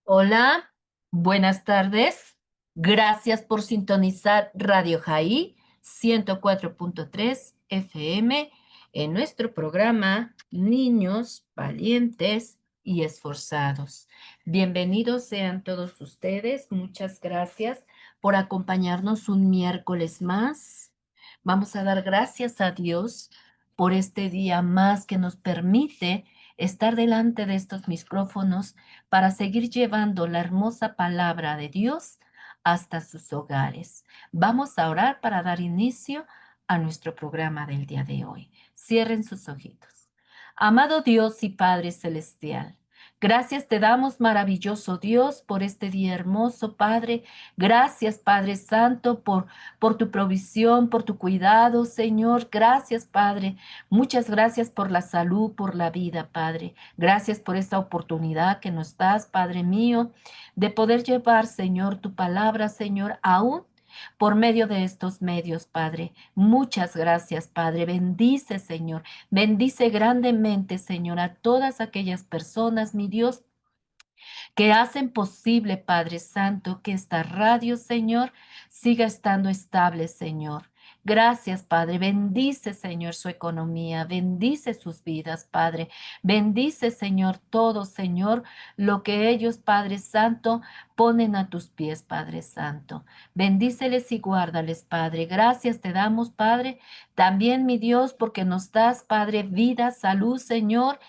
Hola, buenas tardes. Gracias por sintonizar Radio Jaí 104.3 FM en nuestro programa Niños Valientes y Esforzados. Bienvenidos sean todos ustedes. Muchas gracias por acompañarnos un miércoles más. Vamos a dar gracias a Dios por este día más que nos permite estar delante de estos micrófonos para seguir llevando la hermosa palabra de Dios hasta sus hogares. Vamos a orar para dar inicio a nuestro programa del día de hoy. Cierren sus ojitos. Amado Dios y Padre Celestial, gracias te damos, maravilloso Dios, por este día hermoso, Padre. Gracias, Padre Santo, por tu provisión, por tu cuidado, Señor. Gracias, Padre. Muchas gracias por la salud, por la vida, Padre. Gracias por esta oportunidad que nos das, Padre mío, de poder llevar, Señor, tu palabra, Señor, aún por medio de estos medios, Padre. Muchas gracias, Padre. Bendice, Señor. Bendice grandemente, Señor, a todas aquellas personas, mi Dios, que hacen posible, Padre Santo, que esta radio, Señor, siga estando estable, Señor. Gracias, Padre. Bendice, Señor, su economía. Bendice sus vidas, Padre. Bendice, Señor, todo, Señor, lo que ellos, Padre Santo, ponen a tus pies, Padre Santo. Bendíceles y guárdales, Padre. Gracias te damos, Padre. También, mi Dios, porque nos das, Padre, vida, salud, Señor,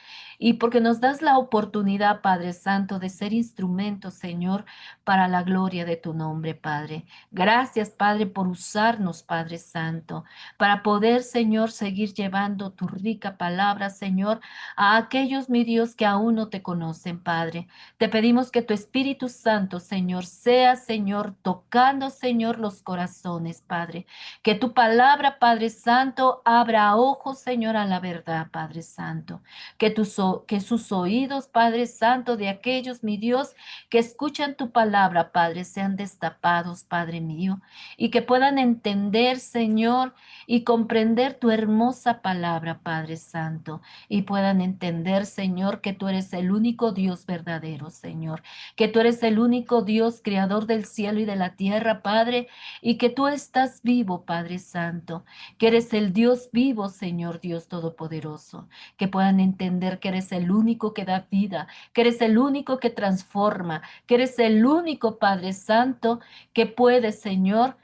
y porque nos das la oportunidad, Padre Santo, de ser instrumento, Señor, para la gloria de tu nombre, Padre. Gracias, Padre, por usarnos, Padre Santo, para poder, Señor, seguir llevando tu rica palabra, Señor, a aquellos, mi Dios, que aún no te conocen, Padre. Te pedimos que tu Espíritu Santo, Señor, sea, Señor, tocando, Señor, los corazones, Padre. Que tu palabra, Padre Santo, abra ojos, Señor, a la verdad, Padre Santo. Que sus oídos, Padre Santo, de aquellos, mi Dios, que escuchan tu palabra, Padre, sean destapados, Padre mío, y que puedan entender, Señor, y comprender tu hermosa palabra, Padre Santo, y puedan entender, Señor, que tú eres el único Dios verdadero, Señor, que tú eres el único Dios creador del cielo y de la tierra, Padre, y que tú estás vivo, Padre Santo, que eres el Dios vivo, Señor Dios Todopoderoso, que puedan entender que eres el único que da vida, que eres el único que transforma, que eres el único Padre Santo que puede, Señor,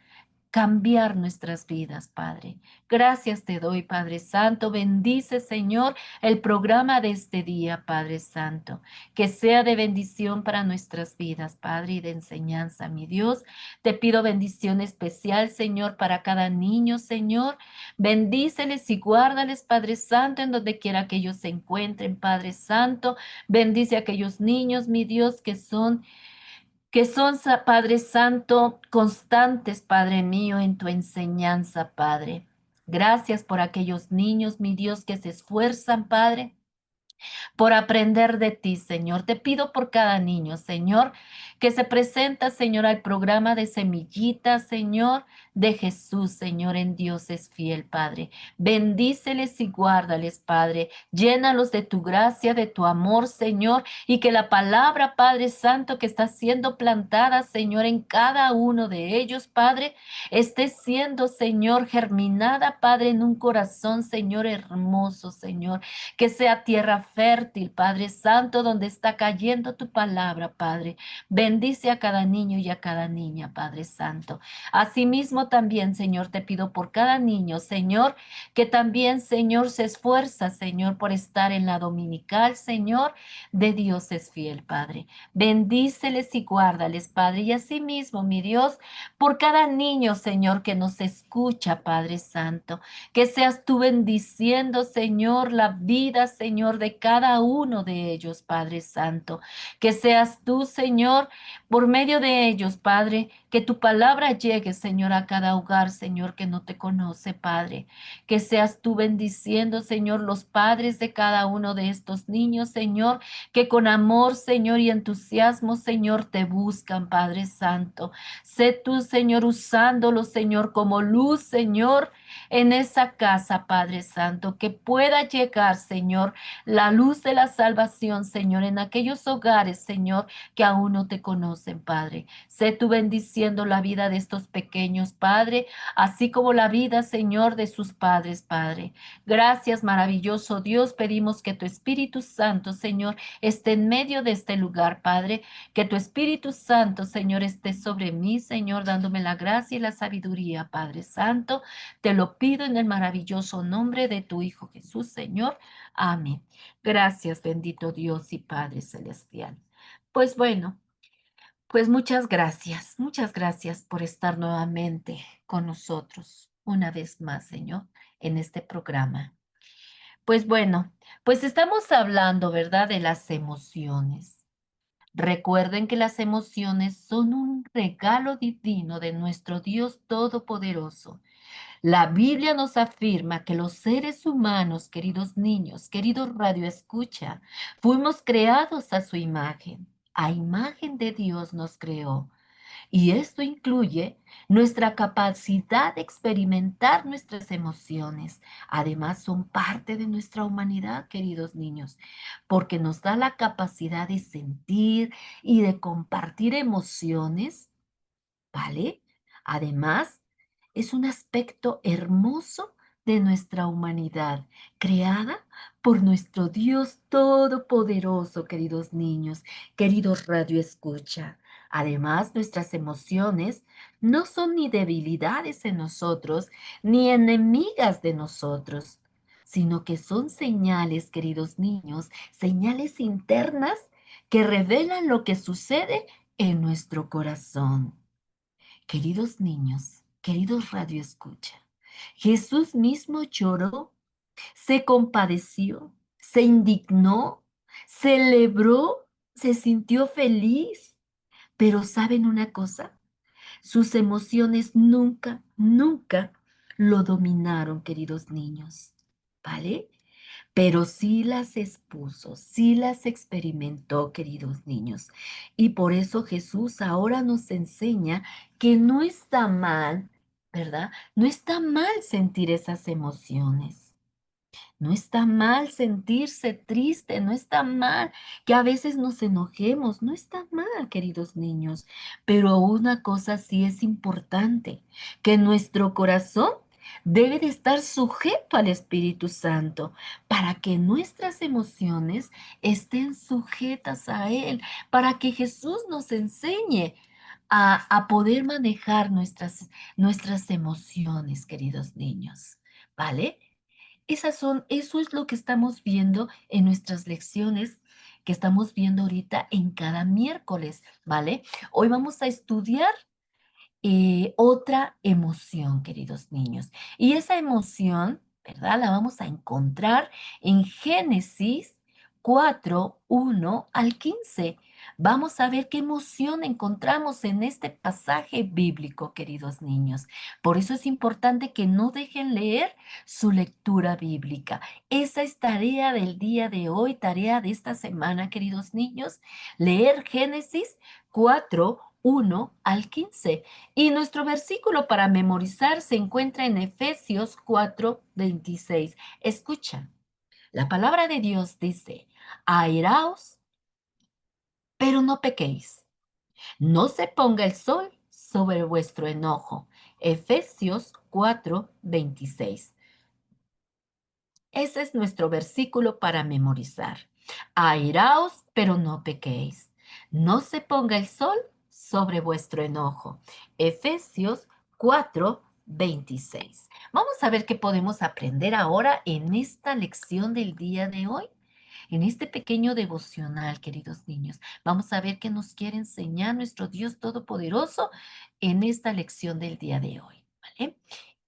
cambiar nuestras vidas, Padre. Gracias te doy, Padre Santo. Bendice, Señor, el programa de este día, Padre Santo. Que sea de bendición para nuestras vidas, Padre, y de enseñanza, mi Dios. Te pido bendición especial, Señor, para cada niño, Señor. Bendíceles y guárdales, Padre Santo, en donde quiera que ellos se encuentren, Padre Santo. Bendice a aquellos niños, mi Dios, que son, Padre Santo, constantes, Padre mío, en tu enseñanza, Padre. Gracias por aquellos niños, mi Dios, que se esfuerzan, Padre, por aprender de ti, Señor. Te pido por cada niño, Señor, que se presenta, Señor, al programa de Semillitas, Señor, de Jesús, Señor, en Dios es fiel, Padre. Bendíceles y guárdales, Padre. Llénalos de tu gracia, de tu amor, Señor, y que la palabra, Padre Santo, que está siendo plantada, Señor, en cada uno de ellos, Padre, esté siendo, Señor, germinada, Padre, en un corazón, Señor, hermoso, Señor, que sea tierra fértil, Padre Santo, donde está cayendo tu palabra, Padre. Bendice a cada niño y a cada niña, Padre Santo. Asimismo también, Señor, te pido por cada niño, Señor, que también, Señor, se esfuerza, Señor, por estar en la dominical, Señor, de Dios es fiel, Padre. Bendíceles y guárdales, Padre. Y asimismo, mi Dios, por cada niño, Señor, que nos escucha, Padre Santo, que seas tú bendiciendo, Señor, la vida, Señor, de cada uno de ellos, Padre Santo. Que seas tú, Señor, por medio de ellos, Padre, que tu palabra llegue, Señor, a cada hogar, Señor, que no te conoce, Padre. Que seas tú bendiciendo, Señor, los padres de cada uno de estos niños, Señor, que con amor, Señor, y entusiasmo, Señor, te buscan, Padre Santo. Sé tú, Señor, usándolos, Señor, como luz, Señor, en esa casa, Padre Santo, que pueda llegar, Señor, la luz de la salvación, Señor, en aquellos hogares, Señor, que aún no te conocen, Padre. Sé tú bendiciendo la vida de estos pequeños, Padre, así como la vida, Señor, de sus padres, Padre. Gracias, maravilloso Dios. Pedimos que tu Espíritu Santo, Señor, esté en medio de este lugar, Padre. Que tu Espíritu Santo, Señor, esté sobre mí, Señor, dándome la gracia y la sabiduría, Padre Santo. Te lo pido en el maravilloso nombre de tu Hijo Jesús, Señor. Amén. Gracias, bendito Dios y Padre Celestial. Pues bueno, pues muchas gracias por estar nuevamente con nosotros una vez más, Señor, en este programa. Pues bueno, pues estamos hablando, ¿verdad?, de las emociones. Recuerden que las emociones son un regalo divino de nuestro Dios Todopoderoso. La Biblia nos afirma que los seres humanos, queridos niños, queridos radioescucha, fuimos creados a su imagen. A imagen de Dios nos creó. Y esto incluye nuestra capacidad de experimentar nuestras emociones. Además, son parte de nuestra humanidad, queridos niños, porque nos da la capacidad de sentir y de compartir emociones, ¿vale? Además, es un aspecto hermoso de nuestra humanidad, creada por nuestro Dios Todopoderoso, queridos niños, queridos Radio Escucha. Además, nuestras emociones no son ni debilidades en nosotros, ni enemigas de nosotros, sino que son señales, queridos niños, señales internas que revelan lo que sucede en nuestro corazón. Queridos niños, queridos Radio Escucha, Jesús mismo lloró, se compadeció, se indignó, celebró, se sintió feliz. Pero ¿saben una cosa? Sus emociones nunca lo dominaron, queridos niños. ¿Vale? Pero sí las expuso, sí las experimentó, queridos niños. Y por eso Jesús ahora nos enseña que no está mal, ¿verdad? No está mal sentir esas emociones. No está mal sentirse triste, no está mal que a veces nos enojemos, no está mal, queridos niños. Pero una cosa sí es importante, que nuestro corazón debe de estar sujeto al Espíritu Santo para que nuestras emociones estén sujetas a Él, para que Jesús nos enseñe a poder manejar nuestras emociones, queridos niños. ¿Vale? Eso es lo que estamos viendo en nuestras lecciones que estamos viendo ahorita en cada miércoles, ¿vale? Hoy vamos a estudiar otra emoción, queridos niños. Y esa emoción, ¿verdad? La vamos a encontrar en Génesis 4:1 al 15. Vamos a ver qué emoción encontramos en este pasaje bíblico, queridos niños. Por eso es importante que no dejen leer su lectura bíblica. Esa es tarea del día de hoy, tarea de esta semana, queridos niños. Leer Génesis 4:1 al 15. Y nuestro versículo para memorizar se encuentra en Efesios 4:26. Escucha, la palabra de Dios dice, airaos, pero no pequéis. No se ponga el sol sobre vuestro enojo. Efesios 4:26. Ese es nuestro versículo para memorizar. Airaos, pero no pequéis. No se ponga el sol sobre vuestro enojo. Efesios 4:26. Vamos a ver qué podemos aprender ahora en esta lección del día de hoy. En este pequeño devocional, queridos niños, vamos a ver qué nos quiere enseñar nuestro Dios Todopoderoso en esta lección del día de hoy. ¿Vale?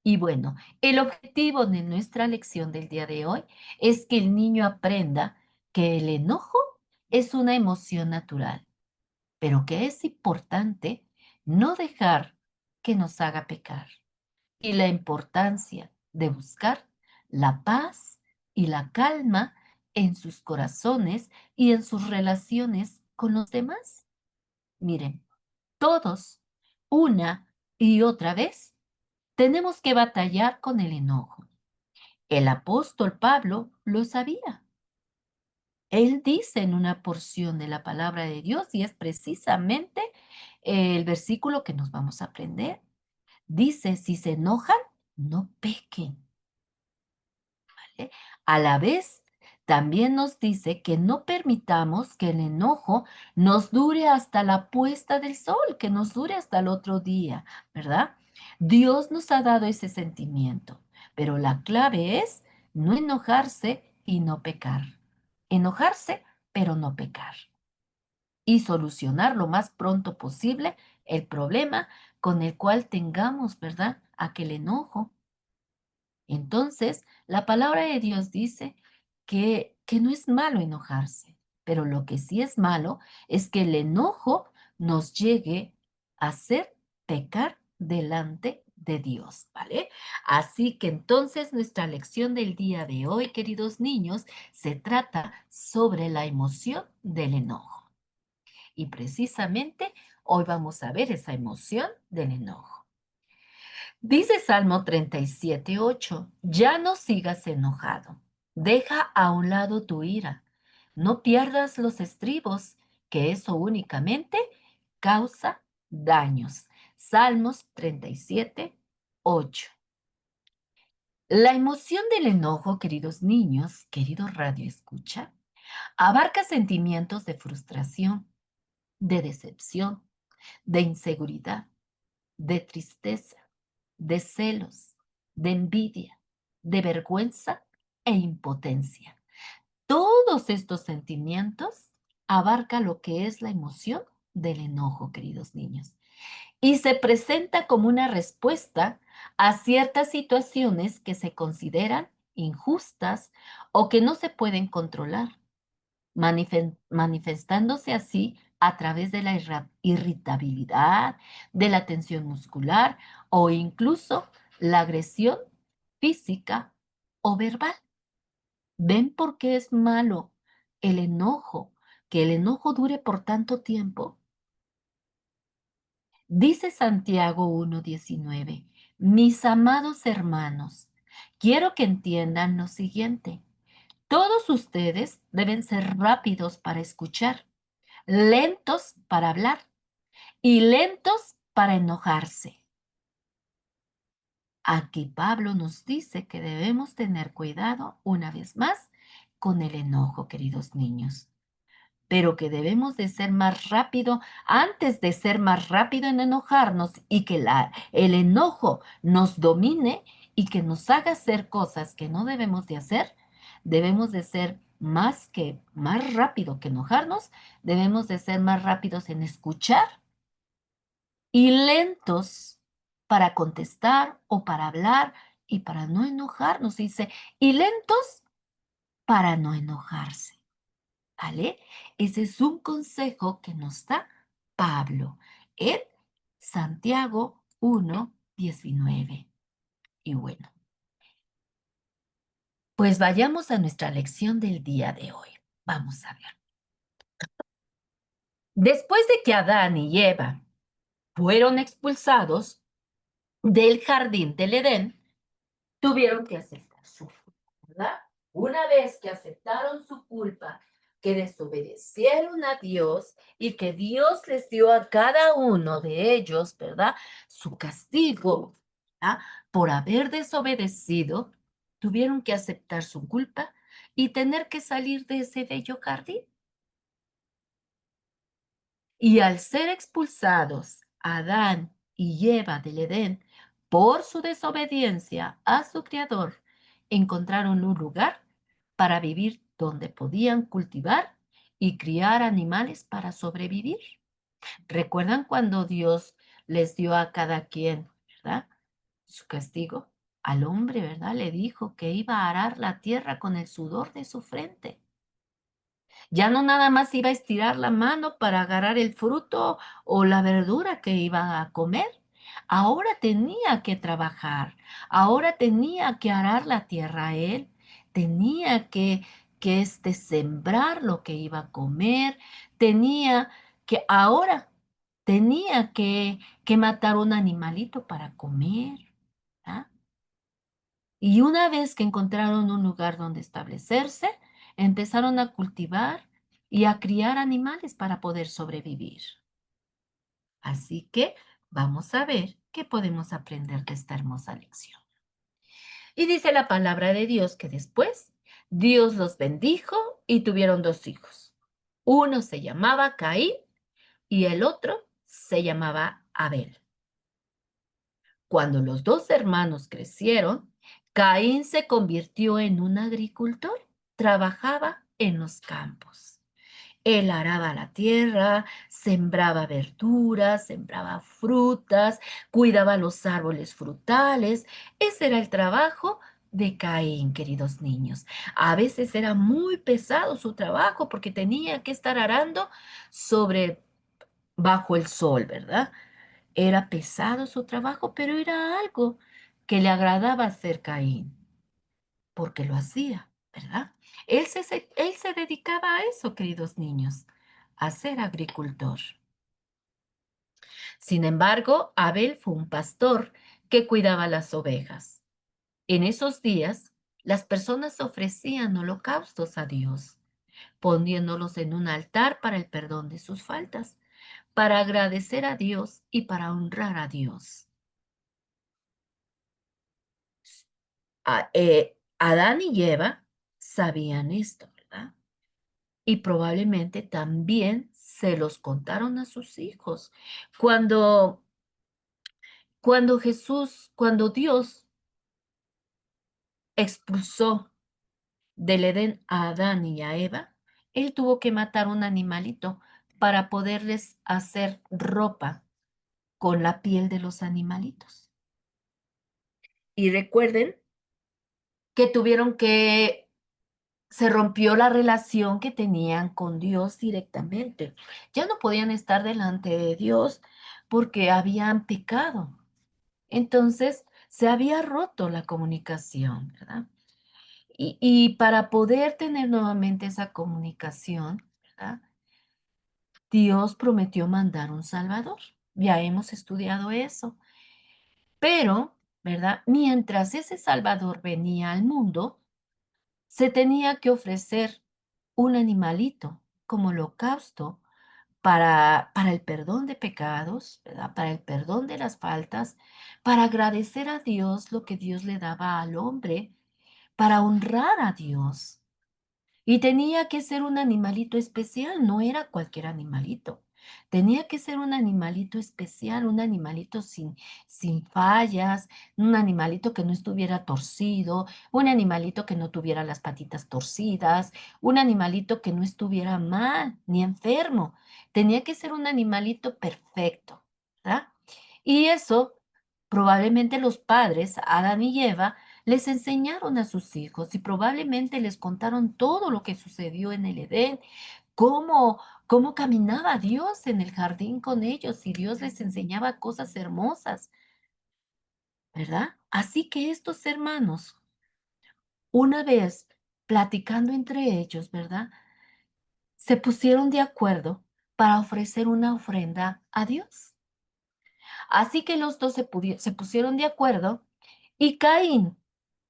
Y bueno, el objetivo de nuestra lección del día de hoy es que el niño aprenda que el enojo es una emoción natural, pero que es importante no dejar que nos haga pecar y la importancia de buscar la paz y la calma en sus corazones y en sus relaciones con los demás. Miren, todos, una y otra vez, tenemos que batallar con el enojo. El apóstol Pablo lo sabía. Él dice en una porción de la palabra de Dios, y es precisamente el versículo que nos vamos a aprender. Dice, si se enojan, no pequen. ¿Vale? A la vez, también nos dice que no permitamos que el enojo nos dure hasta la puesta del sol, que nos dure hasta el otro día, ¿verdad? Dios nos ha dado ese sentimiento, pero la clave es no enojarse y no pecar. Enojarse, pero no pecar. Y solucionar lo más pronto posible el problema con el cual tengamos, ¿verdad? Aquel enojo. Entonces, la palabra de Dios dice que no es malo enojarse, pero lo que sí es malo es que el enojo nos llegue a hacer pecar delante de Dios, ¿vale? Así que entonces nuestra lección del día de hoy, queridos niños, se trata sobre la emoción del enojo. Y precisamente hoy vamos a ver esa emoción del enojo. Dice Salmo 37:8, ya no sigas enojado, deja a un lado tu ira, no pierdas los estribos, que eso únicamente causa daños. Salmos 37:8. La emoción del enojo, queridos niños, queridos radio escucha, abarca sentimientos de frustración, de decepción, de inseguridad, de tristeza, de celos, de envidia, de vergüenza e impotencia. Todos estos sentimientos abarca lo que es la emoción del enojo, queridos niños, y se presenta como una respuesta a ciertas situaciones que se consideran injustas o que no se pueden controlar, manifestándose así a través de la irritabilidad, de la tensión muscular o incluso la agresión física o verbal. ¿Ven por qué es malo el enojo? Que el enojo dure por tanto tiempo. Dice Santiago 1:19, mis amados hermanos, quiero que entiendan lo siguiente. Todos ustedes deben ser rápidos para escuchar, lentos para hablar y lentos para enojarse. Aquí Pablo nos dice que debemos tener cuidado una vez más con el enojo, queridos niños, pero que debemos de ser más rápido antes de ser más rápido en enojarnos y que el enojo nos domine y que nos haga hacer cosas que no debemos de hacer. Debemos de ser más rápido que enojarnos, debemos de ser más rápidos en escuchar y lentos para contestar o para hablar y para no enojarnos, dice, y lentos para no enojarse, ¿vale? Ese es un consejo que nos da Pablo en Santiago 1:19. Y bueno, pues vayamos a nuestra lección del día de hoy. Vamos a ver. Después de que Adán y Eva fueron expulsados del jardín del Edén, tuvieron que aceptar su culpa, ¿verdad? Una vez que aceptaron su culpa, que desobedecieron a Dios y que Dios les dio a cada uno de ellos, ¿verdad? Su castigo, ¿verdad? Por haber desobedecido, tuvieron que aceptar su culpa y tener que salir de ese bello jardín. Y al ser expulsados Adán y Eva del Edén por su desobediencia a su Creador, encontraron un lugar para vivir donde podían cultivar y criar animales para sobrevivir. ¿Recuerdan cuando Dios les dio a cada quien, verdad? Su castigo. Al hombre, ¿verdad? Le dijo que iba a arar la tierra con el sudor de su frente. Ya no nada más iba a estirar la mano para agarrar el fruto o la verdura que iba a comer. Ahora tenía que trabajar, ahora tenía que arar la tierra él, tenía que sembrar lo que iba a comer, tenía ahora tenía que matar un animalito para comer. Y una vez que encontraron un lugar donde establecerse, empezaron a cultivar y a criar animales para poder sobrevivir. Así que vamos a ver qué podemos aprender de esta hermosa lección. Y dice la palabra de Dios que después Dios los bendijo y tuvieron dos hijos. Uno se llamaba Caín y el otro se llamaba Abel. Cuando los dos hermanos crecieron, Caín se convirtió en un agricultor. Trabajaba en los campos. Él araba la tierra, sembraba verduras, sembraba frutas, cuidaba los árboles frutales. Ese era el trabajo de Caín, queridos niños. A veces era muy pesado su trabajo porque tenía que estar arando sobre bajo el sol, ¿verdad? Era pesado su trabajo, pero era algo que le agradaba hacer Caín, porque lo hacía, ¿verdad? Él se dedicaba a eso, queridos niños, a ser agricultor. Sin embargo, Abel fue un pastor que cuidaba las ovejas. En esos días, las personas ofrecían holocaustos a Dios, poniéndolos en un altar para el perdón de sus faltas, para agradecer a Dios y para honrar a Dios. Adán y Eva sabían esto, ¿verdad? Y probablemente también se los contaron a sus hijos. Cuando, cuando Dios expulsó del Edén a Adán y a Eva, él tuvo que matar un animalito para poderles hacer ropa con la piel de los animalitos. Y recuerden que tuvieron que se rompió la relación que tenían con Dios directamente. Ya no podían estar delante de Dios porque habían pecado. Entonces, se había roto la comunicación, ¿verdad? Y para poder tener nuevamente esa comunicación, ¿verdad? Dios prometió mandar un Salvador. Ya hemos estudiado eso. Pero, ¿verdad? Mientras ese Salvador venía al mundo, se tenía que ofrecer un animalito como holocausto para el perdón de pecados, ¿verdad? Para el perdón de las faltas, para agradecer a Dios lo que Dios le daba al hombre, para honrar a Dios. Y tenía que ser un animalito especial, no era cualquier animalito. Tenía que ser un animalito especial, un animalito sin fallas, un animalito que no estuviera torcido, un animalito que no tuviera las patitas torcidas, un animalito que no estuviera mal ni enfermo. Tenía que ser un animalito perfecto, ¿verdad? Y eso probablemente los padres, Adán y Eva, les enseñaron a sus hijos y probablemente les contaron todo lo que sucedió en el Edén, cómo caminaba Dios en el jardín con ellos y Dios les enseñaba cosas hermosas, ¿verdad? Así que estos hermanos, una vez platicando entre ellos, ¿verdad? Se pusieron de acuerdo para ofrecer una ofrenda a Dios. Así que los dos se pusieron de acuerdo y Caín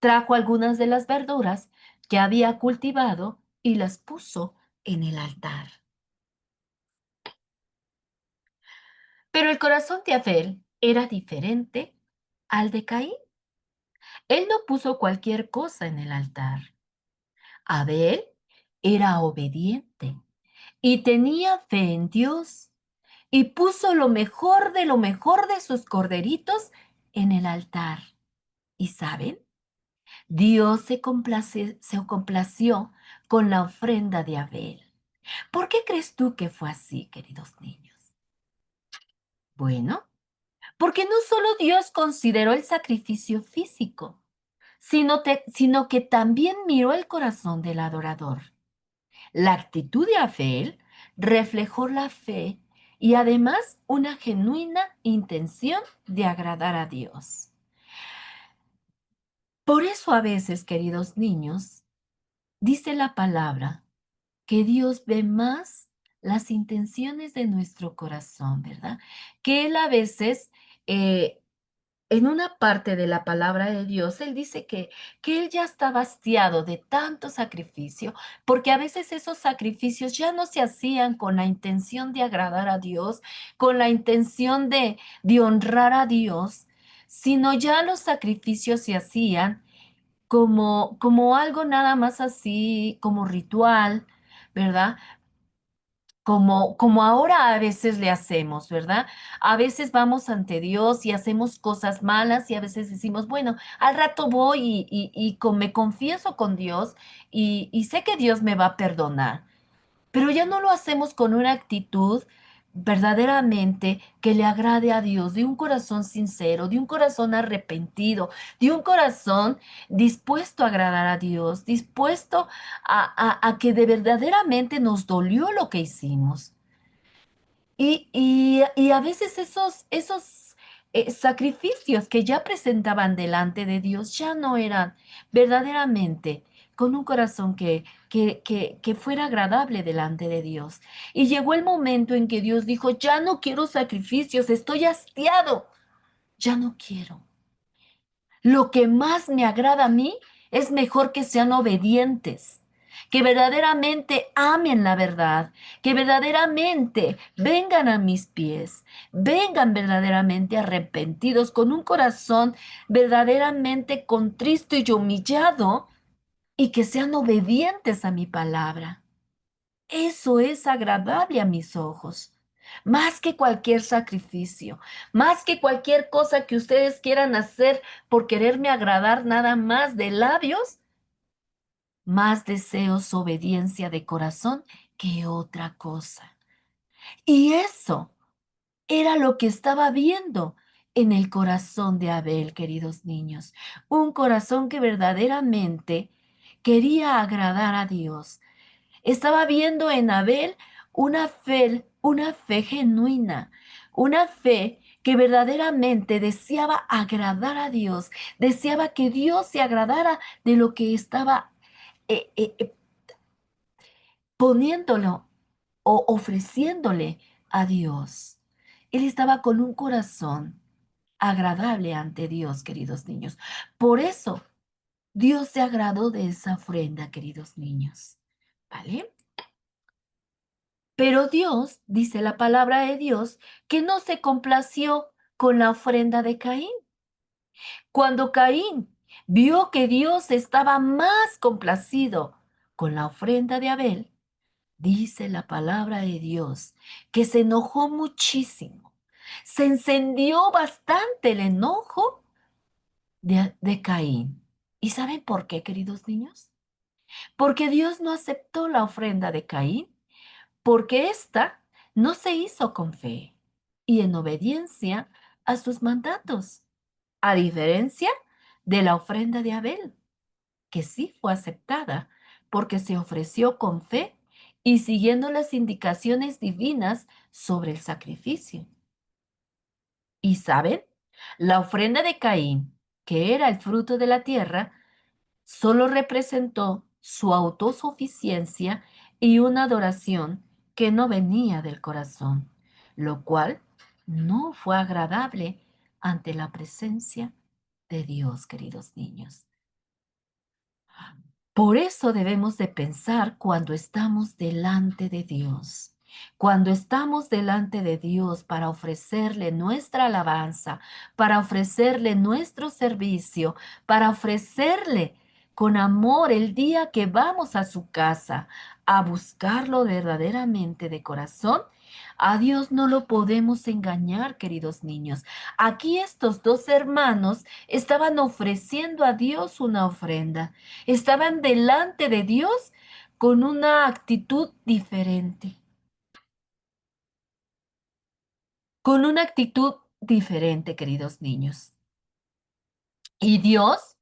trajo algunas de las verduras que había cultivado y las puso en el altar. Pero el corazón de Abel era diferente al de Caín. Él no puso cualquier cosa en el altar. Abel era obediente y tenía fe en Dios y puso lo mejor de sus corderitos en el altar. ¿Y saben? Dios se complació con la ofrenda de Abel. ¿Por qué crees tú que fue así, queridos niños? Bueno, porque no solo Dios consideró el sacrificio físico, sino que también miró el corazón del adorador. La actitud de Abel reflejó la fe y además una genuina intención de agradar a Dios. Por eso a veces, queridos niños, dice la palabra que Dios ve más las intenciones de nuestro corazón, ¿verdad? Que Él a veces en una parte de la palabra de Dios, él dice que él ya estaba hastiado de tanto sacrificio, porque a veces esos sacrificios ya no se hacían con la intención de agradar a Dios, con la intención de honrar a Dios, sino ya los sacrificios se hacían como algo nada más así, como ritual, ¿verdad? Como ahora a veces le hacemos, ¿verdad? A veces vamos ante Dios y hacemos cosas malas y a veces decimos, bueno, al rato voy me confieso con Dios y sé que Dios me va a perdonar, pero ya no lo hacemos con una actitud verdaderamente que le agrade a Dios, de un corazón sincero, de un corazón arrepentido, de un corazón dispuesto a agradar a Dios, dispuesto a que de verdaderamente nos dolió lo que hicimos. Y a veces esos sacrificios que ya presentaban delante de Dios ya no eran verdaderamente con un corazón que fuera agradable delante de Dios. Y llegó el momento en que Dios dijo, ya no quiero sacrificios, estoy hastiado, ya no quiero. Lo que más me agrada a mí es mejor que sean obedientes, que verdaderamente amen la verdad, que verdaderamente vengan a mis pies, vengan verdaderamente arrepentidos, con un corazón verdaderamente contristo y humillado, y que sean obedientes a mi palabra. Eso es agradable a mis ojos. Más que cualquier sacrificio, más que cualquier cosa que ustedes quieran hacer por quererme agradar nada más de labios, más deseos obediencia de corazón que otra cosa. Y eso era lo que estaba viendo en el corazón de Abel, queridos niños. Un corazón que verdaderamente quería agradar a Dios. Estaba viendo en Abel una fe genuina, una fe que verdaderamente deseaba agradar a Dios, deseaba que Dios se agradara de lo que estaba eh, eh, eh, poniéndolo o ofreciéndole a Dios. Él estaba con un corazón agradable ante Dios, queridos niños. Por eso Dios se agradó de esa ofrenda, queridos niños. ¿Vale? Pero Dios, dice la palabra de Dios, que no se complació con la ofrenda de Caín. Cuando Caín vio que Dios estaba más complacido con la ofrenda de Abel, dice la palabra de Dios que se enojó muchísimo. Se encendió bastante el enojo de Caín. ¿Y saben por qué, queridos niños? Porque Dios no aceptó la ofrenda de Caín, porque ésta no se hizo con fe y en obediencia a sus mandatos, a diferencia de la ofrenda de Abel, que sí fue aceptada porque se ofreció con fe y siguiendo las indicaciones divinas sobre el sacrificio. Y saben, la ofrenda de Caín, que era el fruto de la tierra, solo representó su autosuficiencia y una adoración que no venía del corazón, lo cual no fue agradable ante la presencia de Dios, queridos niños. Por eso debemos de pensar cuando estamos delante de Dios. Cuando estamos delante de Dios para ofrecerle nuestra alabanza, para ofrecerle nuestro servicio, para ofrecerle con amor el día que vamos a su casa a buscarlo verdaderamente de corazón, a Dios no lo podemos engañar, queridos niños. Aquí estos dos hermanos estaban ofreciendo a Dios una ofrenda. Estaban delante de Dios con una actitud diferente, con una actitud diferente, queridos niños. Y Dios,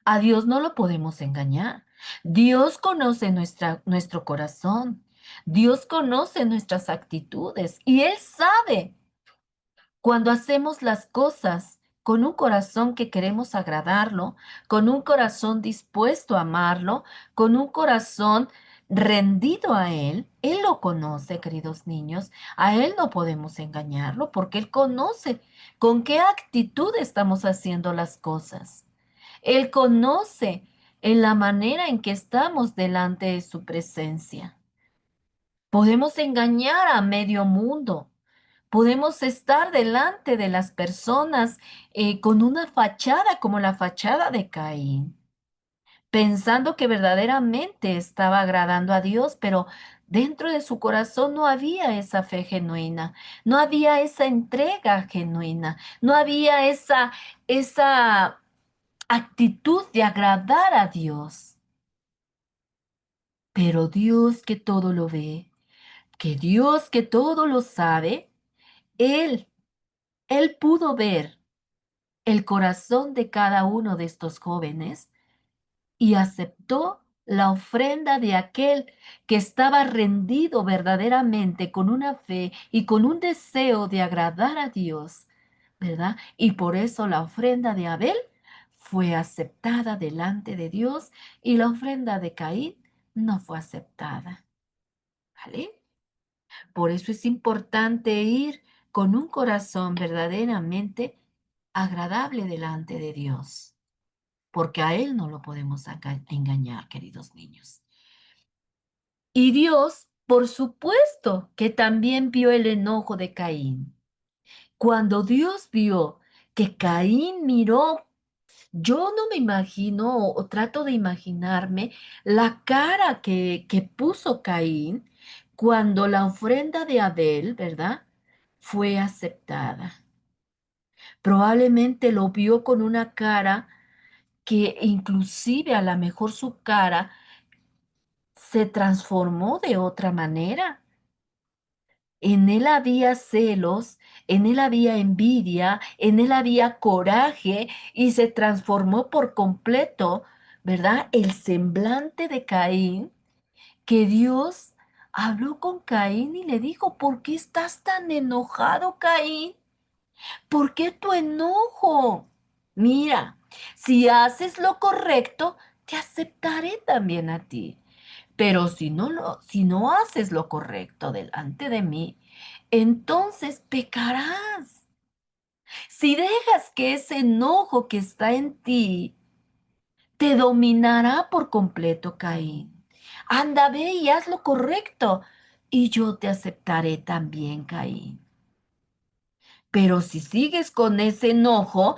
a Dios no lo podemos engañar. Dios conoce nuestro corazón. Dios conoce nuestras actitudes y Él sabe cuando hacemos las cosas con un corazón que queremos agradarlo, con un corazón dispuesto a amarlo, con un corazón rendido a Él lo conoce, queridos niños, a Él no podemos engañarlo porque Él conoce con qué actitud estamos haciendo las cosas. Él conoce en la manera en que estamos delante de su presencia. Podemos engañar a medio mundo. Podemos estar delante de las personas con una fachada como la fachada de Caín, pensando que verdaderamente estaba agradando a Dios, pero dentro de su corazón no había esa fe genuina, no había esa entrega genuina, no había esa actitud de agradar a Dios. Pero Dios que todo lo ve, que Dios que todo lo sabe, Él, Él pudo ver el corazón de cada uno de estos jóvenes y aceptó la ofrenda de aquel que estaba rendido verdaderamente con una fe y con un deseo de agradar a Dios, ¿verdad? Y por eso la ofrenda de Abel fue aceptada delante de Dios y la ofrenda de Caín no fue aceptada, ¿vale? Por eso es importante ir con un corazón verdaderamente agradable delante de Dios, porque a Él no lo podemos engañar, queridos niños. Y Dios, por supuesto, que también vio el enojo de Caín. Cuando Dios vio que Caín miró, yo no me imagino o trato de imaginarme la cara que puso Caín cuando la ofrenda de Abel, ¿verdad? Fue aceptada. Probablemente lo vio con una cara que inclusive a lo mejor su cara se transformó de otra manera. En él había celos, en él había envidia, en él había coraje y se transformó por completo, ¿verdad? El semblante de Caín, que Dios habló con Caín y le dijo, ¿por qué estás tan enojado, Caín? ¿Por qué tu enojo? Mira, si haces lo correcto, te aceptaré también a ti. Pero si no haces lo correcto delante de mí, entonces pecarás. Si dejas que ese enojo que está en ti te dominará por completo, Caín. Anda, ve y haz lo correcto, y yo te aceptaré también, Caín. Pero si sigues con ese enojo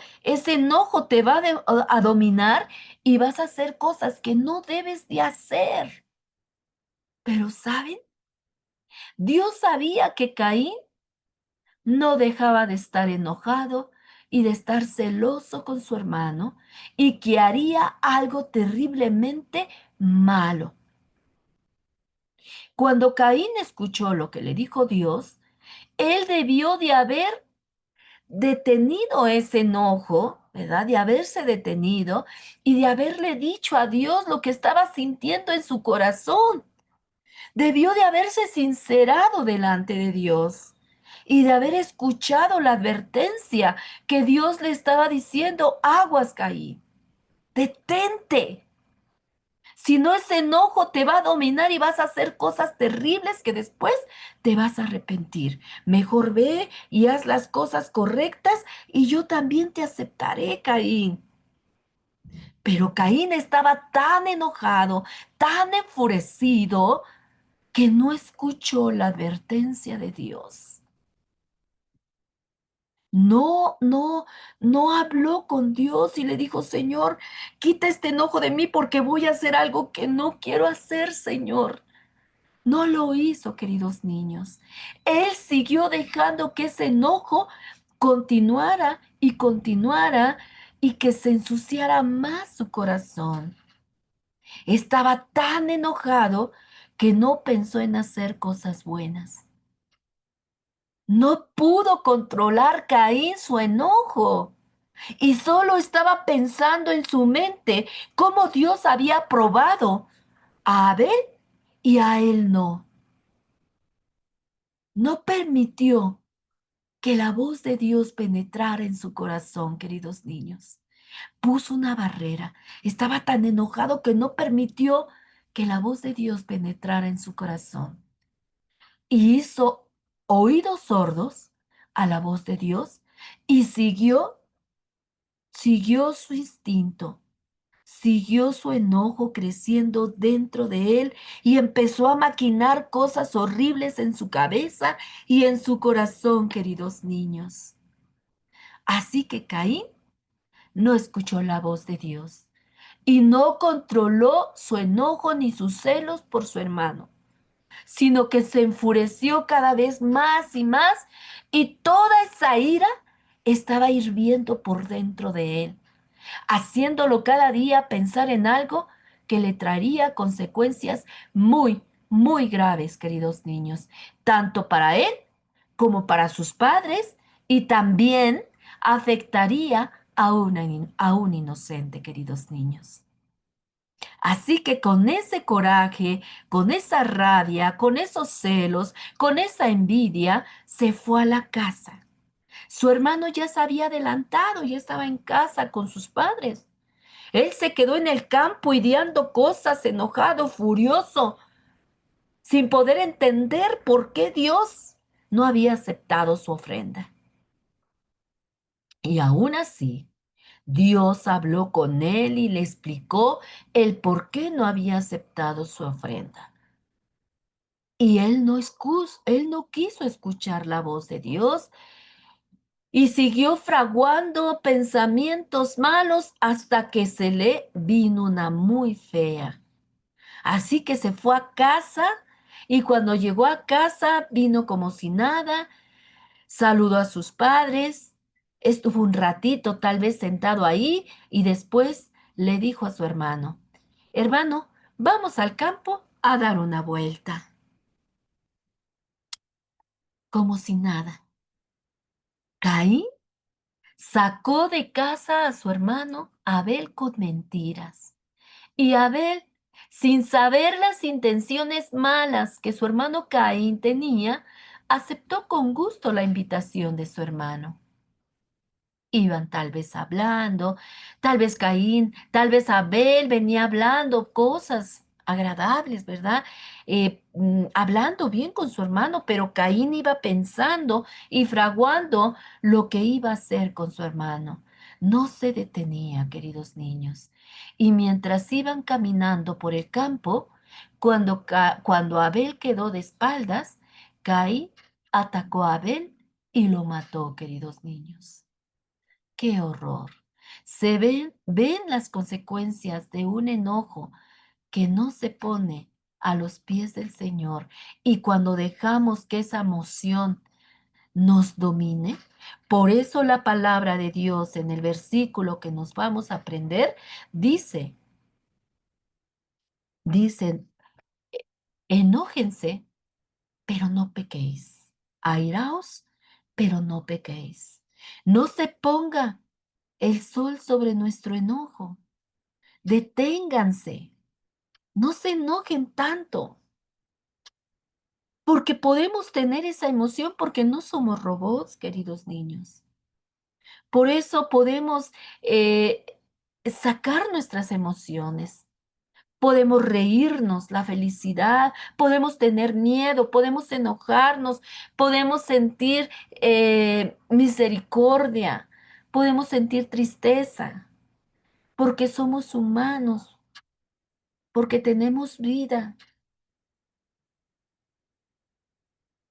te va a dominar y vas a hacer cosas que no debes de hacer. Pero ¿saben? Dios sabía que Caín no dejaba de estar enojado y de estar celoso con su hermano y que haría algo terriblemente malo. Cuando Caín escuchó lo que le dijo Dios, él debió de haber detenido ese enojo, ¿verdad? De haberse detenido y de haberle dicho a Dios lo que estaba sintiendo en su corazón. Debió de haberse sincerado delante de Dios y de haber escuchado la advertencia que Dios le estaba diciendo, aguas, Caín, detente. Si no, ese enojo te va a dominar y vas a hacer cosas terribles que después te vas a arrepentir. Mejor ve y haz las cosas correctas y yo también te aceptaré, Caín. Pero Caín estaba tan enojado, tan enfurecido, que no escuchó la advertencia de Dios. No habló con Dios y le dijo, Señor, quita este enojo de mí porque voy a hacer algo que no quiero hacer, Señor. No lo hizo, queridos niños. Él siguió dejando que ese enojo continuara y continuara y que se ensuciara más su corazón. Estaba tan enojado que no pensó en hacer cosas buenas. No pudo controlar Caín su enojo y solo estaba pensando en su mente cómo Dios había probado a Abel y a él no. No permitió que la voz de Dios penetrara en su corazón, queridos niños. Puso una barrera. Estaba tan enojado que no permitió que la voz de Dios penetrara en su corazón y hizo oídos sordos a la voz de Dios y siguió su instinto. Siguió su enojo creciendo dentro de él y empezó a maquinar cosas horribles en su cabeza y en su corazón, queridos niños. Así que Caín no escuchó la voz de Dios y no controló su enojo ni sus celos por su hermano, sino que se enfureció cada vez más y más y toda esa ira estaba hirviendo por dentro de él, haciéndolo cada día pensar en algo que le traería consecuencias muy graves, queridos niños, tanto para él como para sus padres y también afectaría a un inocente, queridos niños. Así que con ese coraje, con esa rabia, con esos celos, con esa envidia, se fue a la casa. Su hermano ya se había adelantado, ya estaba en casa con sus padres. Él se quedó en el campo ideando cosas, enojado, furioso, sin poder entender por qué Dios no había aceptado su ofrenda. Y aún así, Dios habló con él y le explicó el por qué no había aceptado su ofrenda. Y él no quiso escuchar la voz de Dios y siguió fraguando pensamientos malos hasta que se le vino una muy fea. Así que se fue a casa y cuando llegó a casa vino como si nada, saludó a sus padres, estuvo un ratito tal vez sentado ahí y después le dijo a su hermano, hermano, vamos al campo a dar una vuelta, como si nada. Caín sacó de casa a su hermano Abel con mentiras. Y Abel, sin saber las intenciones malas que su hermano Caín tenía, aceptó con gusto la invitación de su hermano. Iban tal vez hablando, tal vez Caín, tal vez Abel venía hablando cosas agradables, ¿verdad? Hablando bien con su hermano, pero Caín iba pensando y fraguando lo que iba a hacer con su hermano. No se detenía, queridos niños. Y mientras iban caminando por el campo, cuando Abel quedó de espaldas, Caín atacó a Abel y lo mató, queridos niños. ¡Qué horror! Ven las consecuencias de un enojo que no se pone a los pies del Señor y cuando dejamos que esa emoción nos domine. Por eso la palabra de Dios en el versículo que nos vamos a aprender dice, enójense, pero no pequéis. Airaos, pero no pequéis. No se ponga el sol sobre nuestro enojo. Deténganse, no se enojen tanto, porque podemos tener esa emoción porque no somos robots, queridos niños. Por eso podemos eh, sacar nuestras emociones. Podemos reírnos, la felicidad, podemos tener miedo, podemos enojarnos, podemos sentir misericordia, podemos sentir tristeza, porque somos humanos, porque tenemos vida.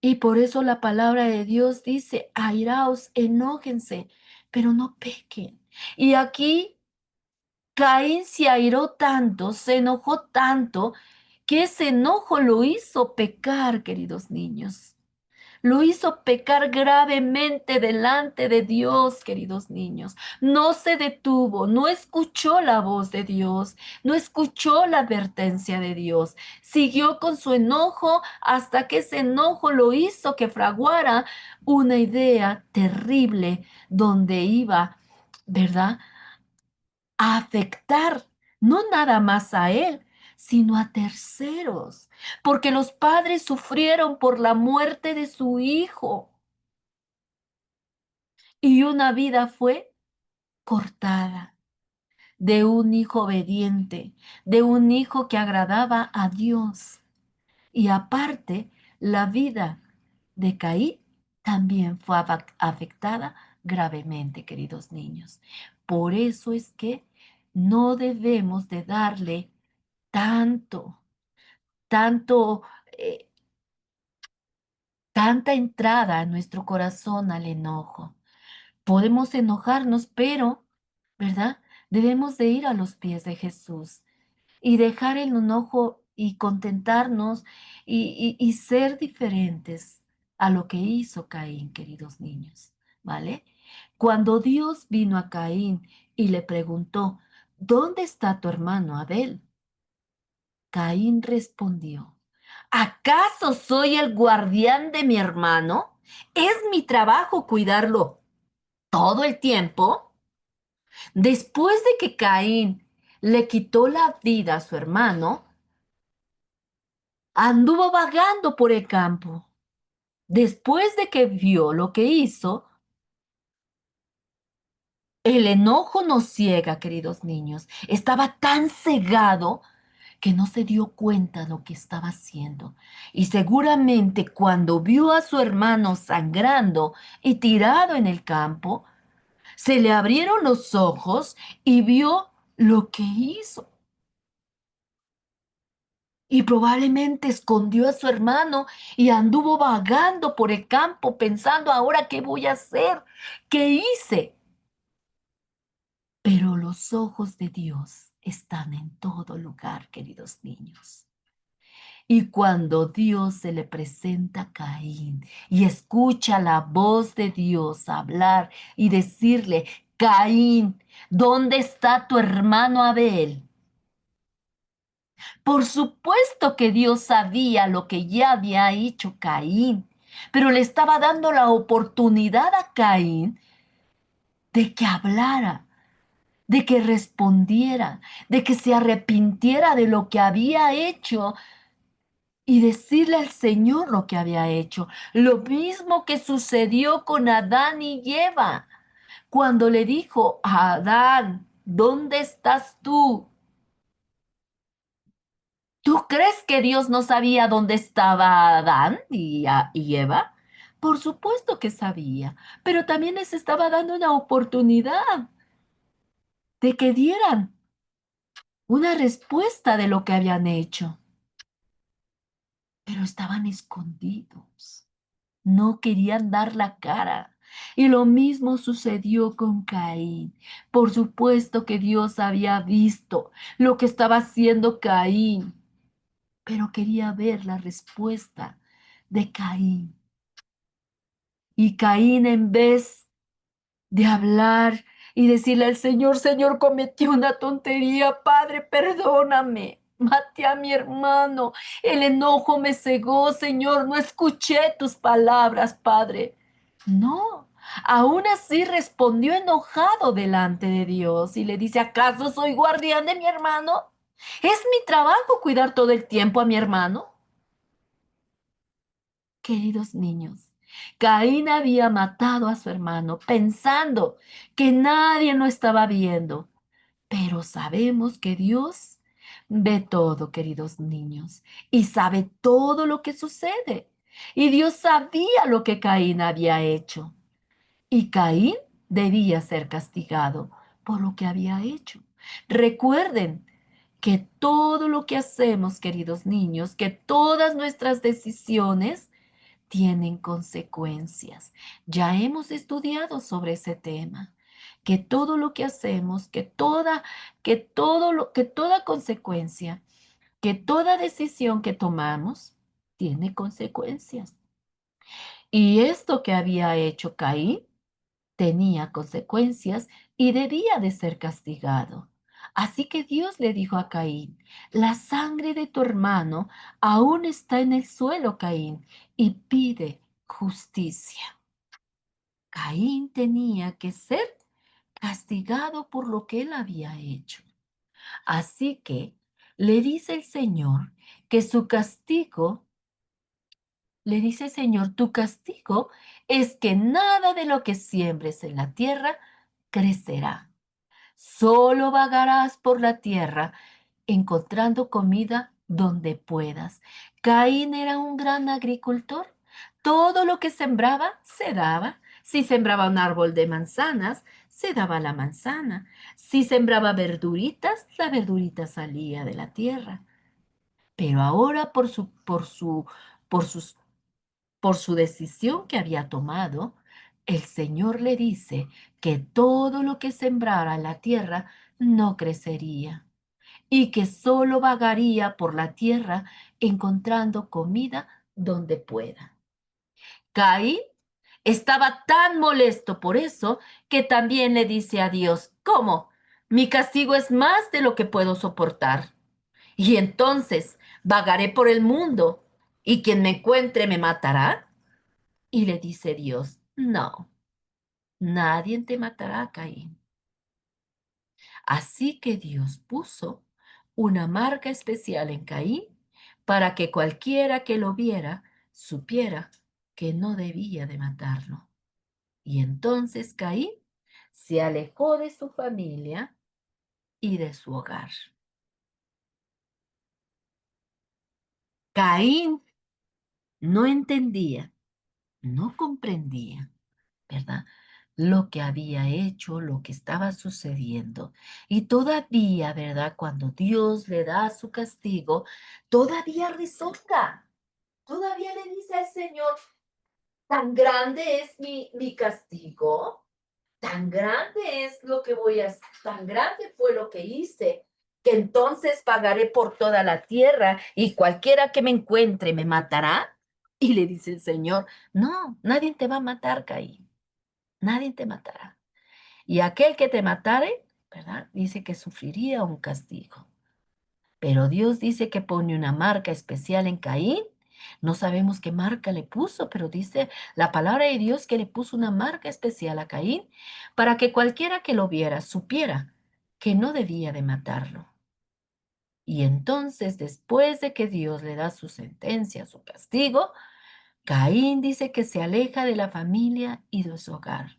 Y por eso la palabra de Dios dice, airaos, enójense, pero no pequen. Y aquí Caín se airó tanto, se enojó tanto, que ese enojo lo hizo pecar, queridos niños. Lo hizo pecar gravemente delante de Dios, queridos niños. No se detuvo, no escuchó la voz de Dios, no escuchó la advertencia de Dios. Siguió con su enojo hasta que ese enojo lo hizo que fraguara una idea terrible donde iba, ¿verdad?, a afectar no nada más a él, sino a terceros, porque los padres sufrieron por la muerte de su hijo y una vida fue cortada. de un hijo obediente, de un hijo que agradaba a Dios. Y aparte, la vida de Caín también fue afectada gravemente, queridos niños. Por eso es que no debemos de darle tanto, tanto, eh, tanta entrada a nuestro corazón al enojo. Podemos enojarnos, pero, ¿verdad? Debemos de ir a los pies de Jesús y dejar el enojo y contentarnos y ser diferentes a lo que hizo Caín, queridos niños, ¿vale? Cuando Dios vino a Caín y le preguntó, ¿dónde está tu hermano Abel? Caín respondió, ¿acaso soy el guardián de mi hermano? ¿Es mi trabajo cuidarlo todo el tiempo? Después de que Caín le quitó la vida a su hermano, anduvo vagando por el campo. Después de que vio lo que hizo, el enojo nos ciega, queridos niños. Estaba tan cegado que no se dio cuenta de lo que estaba haciendo. Y seguramente cuando vio a su hermano sangrando y tirado en el campo, se le abrieron los ojos y vio lo que hizo. Y probablemente escondió a su hermano y anduvo vagando por el campo pensando, ahora qué voy a hacer, qué hice. Pero los ojos de Dios están en todo lugar, queridos niños. Y cuando Dios se le presenta a Caín y escucha la voz de Dios hablar y decirle, Caín, ¿dónde está tu hermano Abel? Por supuesto que Dios sabía lo que ya había hecho Caín, pero le estaba dando la oportunidad a Caín de que hablara, de que respondiera, de que se arrepintiera de lo que había hecho y decirle al Señor lo que había hecho. Lo mismo que sucedió con Adán y Eva, cuando le dijo a Adán, ¿dónde estás tú? ¿Tú crees que Dios no sabía dónde estaba Adán y Eva? Por supuesto que sabía, pero también les estaba dando una oportunidad de que dieran una respuesta de lo que habían hecho, pero estaban escondidos, no querían dar la cara. Y lo mismo sucedió con Caín. Por supuesto que Dios había visto lo que estaba haciendo Caín, pero quería ver la respuesta de Caín. Y Caín, en vez de hablar y decirle al Señor, Señor, cometí una tontería, Padre, perdóname. Maté a mi hermano, el enojo me cegó, Señor, no escuché tus palabras, Padre. No, aún así respondió enojado delante de Dios y le dice, ¿acaso soy guardián de mi hermano? ¿Es mi trabajo cuidar todo el tiempo a mi hermano? Queridos niños, Caín había matado a su hermano pensando que nadie lo estaba viendo, pero sabemos que Dios ve todo, queridos niños, y sabe todo lo que sucede. Y Dios sabía lo que Caín había hecho. Y Caín debía ser castigado por lo que había hecho. Recuerden que todo lo que hacemos, queridos niños, que todas nuestras decisiones tienen consecuencias. Ya hemos estudiado sobre ese tema, que todo lo que hacemos, que toda consecuencia, que toda decisión que tomamos tiene consecuencias. Y esto que había hecho Caín tenía consecuencias y debía de ser castigado. Así que Dios le dijo a Caín, la sangre de tu hermano aún está en el suelo, Caín, y pide justicia. Caín tenía que ser castigado por lo que él había hecho. Así que le dice el Señor que su castigo, le dice el Señor, tu castigo es que nada de lo que siembres en la tierra crecerá. Solo vagarás por la tierra encontrando comida donde puedas. Caín era un gran agricultor. Todo lo que sembraba se daba. Si sembraba un árbol de manzanas, se daba la manzana. Si sembraba verduritas, la verdurita salía de la tierra. Pero ahora por sus por su decisión que había tomado, el Señor le dice que todo lo que sembrara en la tierra no crecería y que solo vagaría por la tierra encontrando comida donde pueda. Caín estaba tan molesto por eso que también le dice a Dios, ¿cómo? Mi castigo es más de lo que puedo soportar. Y entonces vagaré por el mundo y quien me encuentre me matará. Y le dice Dios, no, nadie te matará, Caín. Así que Dios puso una marca especial en Caín para que cualquiera que lo viera supiera que no debía de matarlo. Y entonces Caín se alejó de su familia y de su hogar. Caín no entendía, no comprendía, ¿verdad? Lo que había hecho, lo que estaba sucediendo. Y todavía, ¿verdad? Cuando Dios le da su castigo, todavía rezonga, todavía le dice al Señor, tan grande es mi castigo, tan grande es lo que voy a hacer, tan grande fue lo que hice, que entonces pagaré por toda la tierra y cualquiera que me encuentre me matará. Y le dice el Señor, no, nadie te va a matar, Caín, nadie te matará. Y aquel que te matare, ¿verdad? Dice que sufriría un castigo. Pero Dios dice que pone una marca especial en Caín. No sabemos qué marca le puso, pero dice la palabra de Dios que le puso una marca especial a Caín para que cualquiera que lo viera supiera que no debía de matarlo. Y entonces, después de que Dios le da su sentencia, su castigo, Caín dice que se aleja de la familia y de su hogar.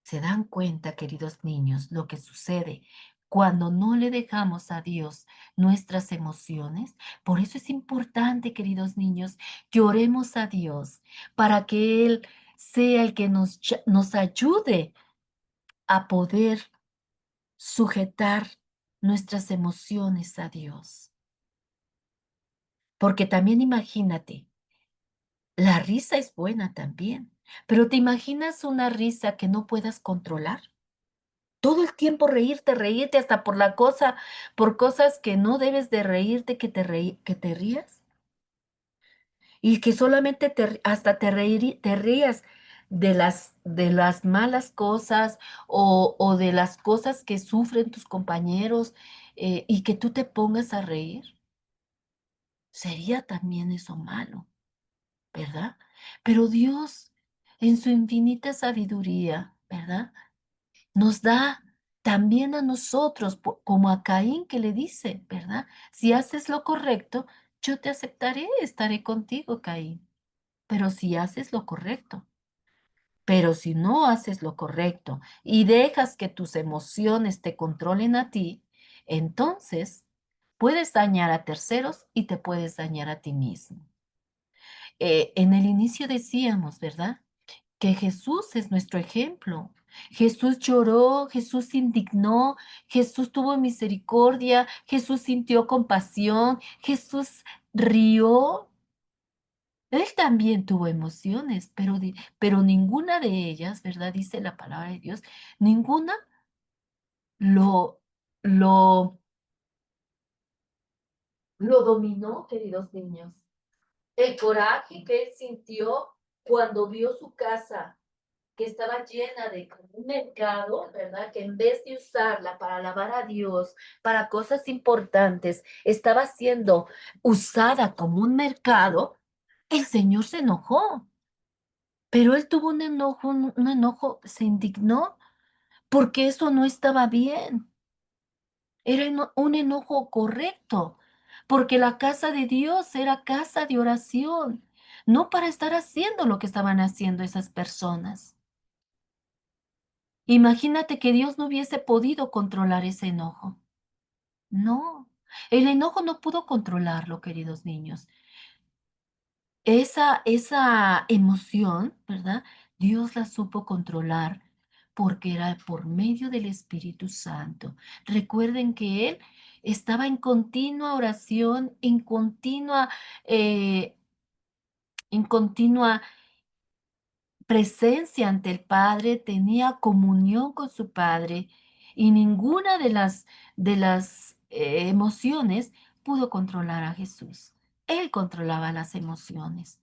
¿Se dan cuenta, queridos niños, lo que sucede cuando no le dejamos a Dios nuestras emociones? Por eso es importante, queridos niños, que oremos a Dios para que Él sea el que nos ayude a poder sujetar nuestras emociones a Dios. Porque también imagínate, la risa es buena también, pero ¿te imaginas una risa que no puedas controlar? Todo el tiempo reírte, reírte hasta por cosas que no debes de reírte, que te rías y que solamente hasta te rías de las malas cosas o de las cosas que sufren tus compañeros y que tú te pongas a reír. Sería también eso malo, ¿verdad? Pero Dios, en su infinita sabiduría, ¿verdad? Nos da también a nosotros, como a Caín que le dice, ¿verdad? Si haces lo correcto, yo te aceptaré, estaré contigo, Caín. Pero si haces lo correcto, pero si no haces lo correcto y dejas que tus emociones te controlen a ti, entonces puedes dañar a terceros y te puedes dañar a ti mismo. En el inicio decíamos, ¿verdad? Que Jesús es nuestro ejemplo. Jesús lloró, Jesús se indignó, Jesús tuvo misericordia, Jesús sintió compasión, Jesús rió. Él también tuvo emociones, pero ninguna de ellas, ¿verdad? Dice la palabra de Dios, ninguna lo, lo, lo dominó, queridos niños. El coraje que él sintió cuando vio su casa que estaba llena de como un mercado, ¿verdad? Que en vez de usarla para alabar a Dios, para cosas importantes, estaba siendo usada como un mercado, el Señor se enojó. Pero él tuvo un enojo, se indignó porque eso no estaba bien. Era un enojo correcto, porque la casa de Dios era casa de oración, no para estar haciendo lo que estaban haciendo esas personas. Imagínate que Dios no hubiese podido controlar ese enojo. No, el enojo no pudo controlarlo, queridos niños. Esa emoción, ¿verdad? Dios la supo controlar porque era por medio del Espíritu Santo. Recuerden que Él estaba en continua oración, eh, en continua presencia ante el Padre, tenía comunión con su Padre y ninguna de las emociones pudo controlar a Jesús. Él controlaba las emociones.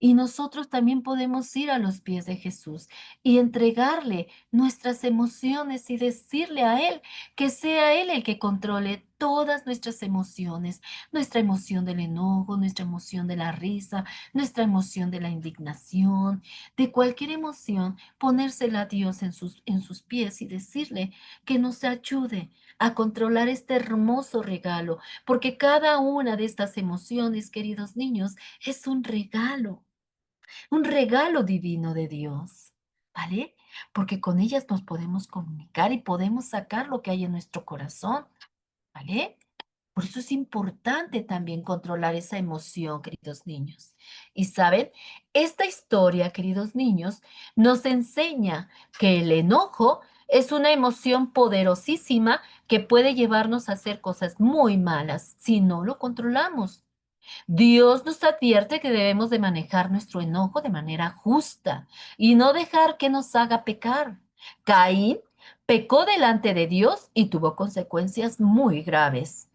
Y nosotros también podemos ir a los pies de Jesús y entregarle nuestras emociones y decirle a Él que sea Él el que controle todas nuestras emociones, nuestra emoción del enojo, nuestra emoción de la risa, nuestra emoción de la indignación, de cualquier emoción, ponérsela a Dios en sus pies y decirle que nos ayude a controlar este hermoso regalo, porque cada una de estas emociones, queridos niños, es un regalo divino de Dios, ¿vale? Porque con ellas nos podemos comunicar y podemos sacar lo que hay en nuestro corazón, ¿vale? Por eso es importante también controlar esa emoción, queridos niños. Y saben, esta historia, queridos niños, nos enseña que el enojo es una emoción poderosísima que puede llevarnos a hacer cosas muy malas si no lo controlamos. Dios nos advierte que debemos de manejar nuestro enojo de manera justa y no dejar que nos haga pecar. Caín pecó delante de Dios y tuvo consecuencias muy graves.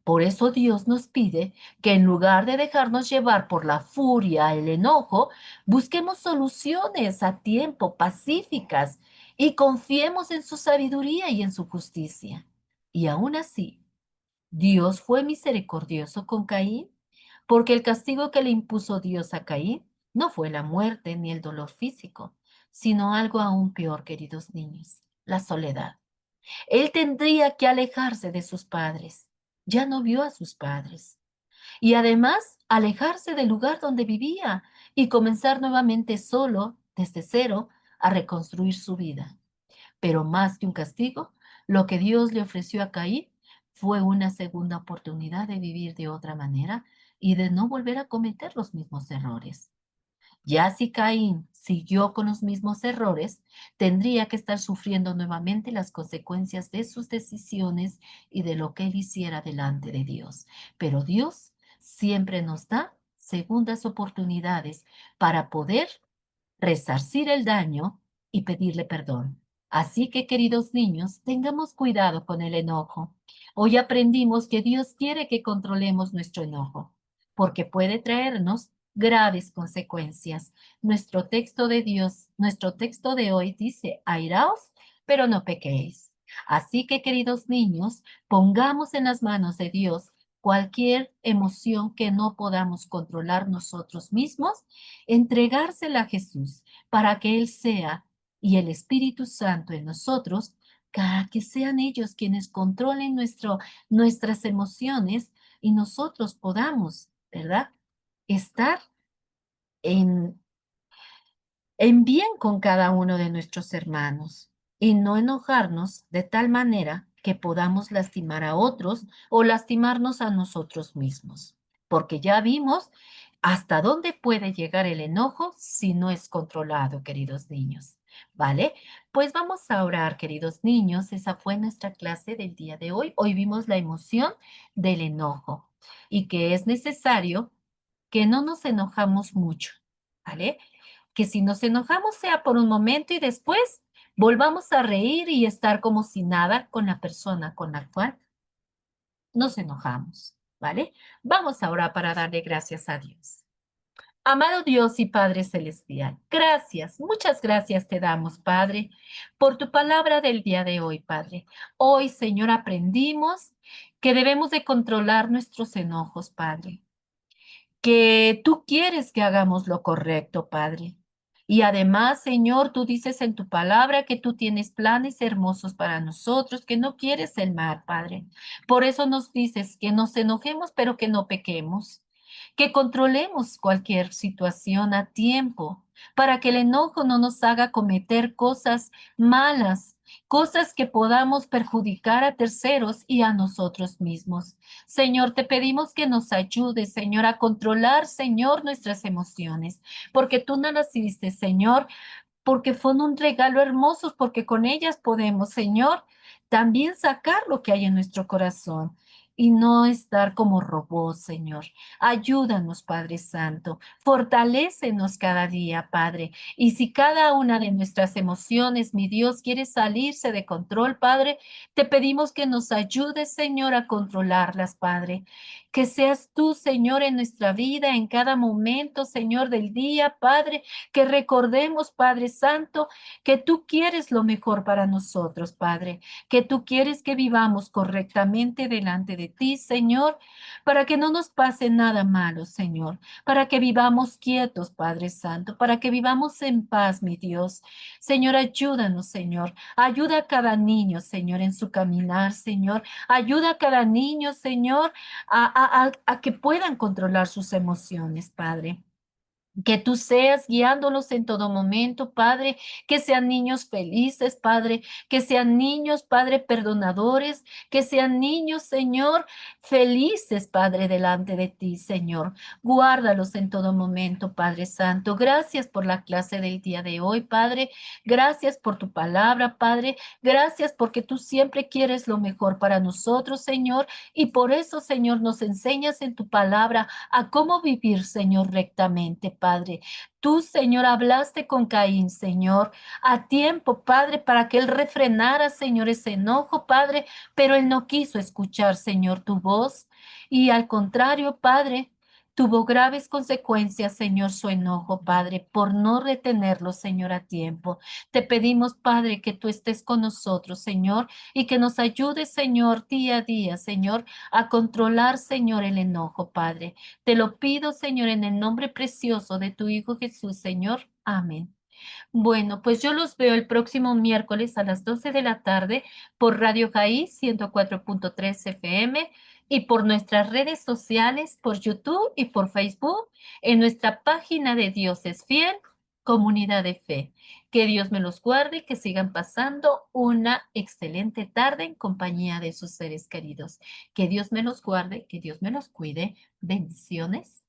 Por eso Dios nos pide que en lugar de dejarnos llevar por la furia, el enojo, busquemos soluciones a tiempo, pacíficas, y confiemos en su sabiduría y en su justicia. Y aún así, Dios fue misericordioso con Caín, porque el castigo que le impuso Dios a Caín no fue la muerte ni el dolor físico, sino algo aún peor, queridos niños, la soledad. Él tendría que alejarse de sus padres. Ya no vio a sus padres. Y además, alejarse del lugar donde vivía y comenzar nuevamente solo, desde cero, a reconstruir su vida. Pero más que un castigo, lo que Dios le ofreció a Caín fue una segunda oportunidad de vivir de otra manera y de no volver a cometer los mismos errores. Ya si Caín siguió con los mismos errores, tendría que estar sufriendo nuevamente las consecuencias de sus decisiones y de lo que él hiciera delante de Dios. Pero Dios siempre nos da segundas oportunidades para poder resarcir el daño y pedirle perdón. Así que, queridos niños, tengamos cuidado con el enojo. Hoy aprendimos que Dios quiere que controlemos nuestro enojo, porque puede traernos graves consecuencias. Nuestro texto de hoy dice, airaos, pero no pequéis. Así que, queridos niños, pongamos en las manos de Dios cualquier emoción que no podamos controlar nosotros mismos, entregársela a Jesús para que Él sea y el Espíritu Santo en nosotros, para que sean ellos quienes controlen nuestras emociones y nosotros podamos, ¿verdad? Estar en, en bien con cada uno de nuestros hermanos y no enojarnos de tal manera que podamos lastimar a otros o lastimarnos a nosotros mismos. Porque ya vimos hasta dónde puede llegar el enojo si no es controlado, queridos niños. ¿Vale? Pues vamos a orar, queridos niños. Esa fue nuestra clase del día de hoy. Hoy vimos la emoción del enojo y que es necesario que no nos enojamos mucho, ¿vale? Que si nos enojamos sea por un momento y después volvamos a reír y estar como si nada con la persona con la cual nos enojamos, ¿vale? Vamos ahora para darle gracias a Dios. Amado Dios y Padre Celestial, gracias, muchas gracias te damos, Padre, por tu palabra del día de hoy, Padre. Hoy, Señor, aprendimos que debemos de controlar nuestros enojos, Padre, que tú quieres que hagamos lo correcto, Padre. Y además, Señor, tú dices en tu palabra que tú tienes planes hermosos para nosotros, que no quieres el mal, Padre. Por eso nos dices que nos enojemos, pero que no pequemos, que controlemos cualquier situación a tiempo para que el enojo no nos haga cometer cosas malas, cosas que podamos perjudicar a terceros y a nosotros mismos. Señor, te pedimos que nos ayudes, Señor, a controlar, Señor, nuestras emociones, porque tú no las diste, Señor, porque son un regalo hermoso, porque con ellas podemos, Señor, también sacar lo que hay en nuestro corazón y no estar como robots, Señor. Ayúdanos, Padre Santo. Fortalécenos cada día, Padre. Y si cada una de nuestras emociones, mi Dios, quiere salirse de control, Padre, te pedimos que nos ayudes, Señor, a controlarlas, Padre. Que seas tú, Señor, en nuestra vida, en cada momento, Señor, del día, Padre, que recordemos, Padre Santo, que tú quieres lo mejor para nosotros, Padre, que tú quieres que vivamos correctamente delante de ti, Señor, para que no nos pase nada malo, Señor, para que vivamos quietos, Padre Santo, para que vivamos en paz, mi Dios. Señor, ayúdanos, Señor. Ayuda a cada niño, Señor, en su caminar, Señor. Ayuda a cada niño, Señor, a que puedan controlar sus emociones, Padre. Que tú seas guiándolos en todo momento, Padre, que sean niños felices, Padre, que sean niños, Padre, perdonadores, que sean niños, Señor, felices, Padre, delante de ti, Señor. Guárdalos en todo momento, Padre Santo. Gracias por la clase del día de hoy, Padre. Gracias por tu palabra, Padre. Gracias porque tú siempre quieres lo mejor para nosotros, Señor. Y por eso, Señor, nos enseñas en tu palabra a cómo vivir, Señor, rectamente, Padre. Tú, Señor, hablaste con Caín, Señor, a tiempo, Padre, para que él refrenara, Señor, ese enojo, Padre, pero él no quiso escuchar, Señor, tu voz. Y al contrario, Padre, tuvo graves consecuencias, Señor, su enojo, Padre, por no retenerlo, Señor, a tiempo. Te pedimos, Padre, que tú estés con nosotros, Señor, y que nos ayudes, Señor, día a día, Señor, a controlar, Señor, el enojo, Padre. Te lo pido, Señor, en el nombre precioso de tu Hijo Jesús, Señor. Amén. Bueno, pues yo los veo el próximo miércoles a las 12 de la tarde por Radio Jaí 104.3 FM y por nuestras redes sociales, por YouTube y por Facebook, en nuestra página de Dios es Fiel, Comunidad de Fe. Que Dios me los guarde y que sigan pasando una excelente tarde en compañía de sus seres queridos. Que Dios me los guarde, que Dios me los cuide. Bendiciones.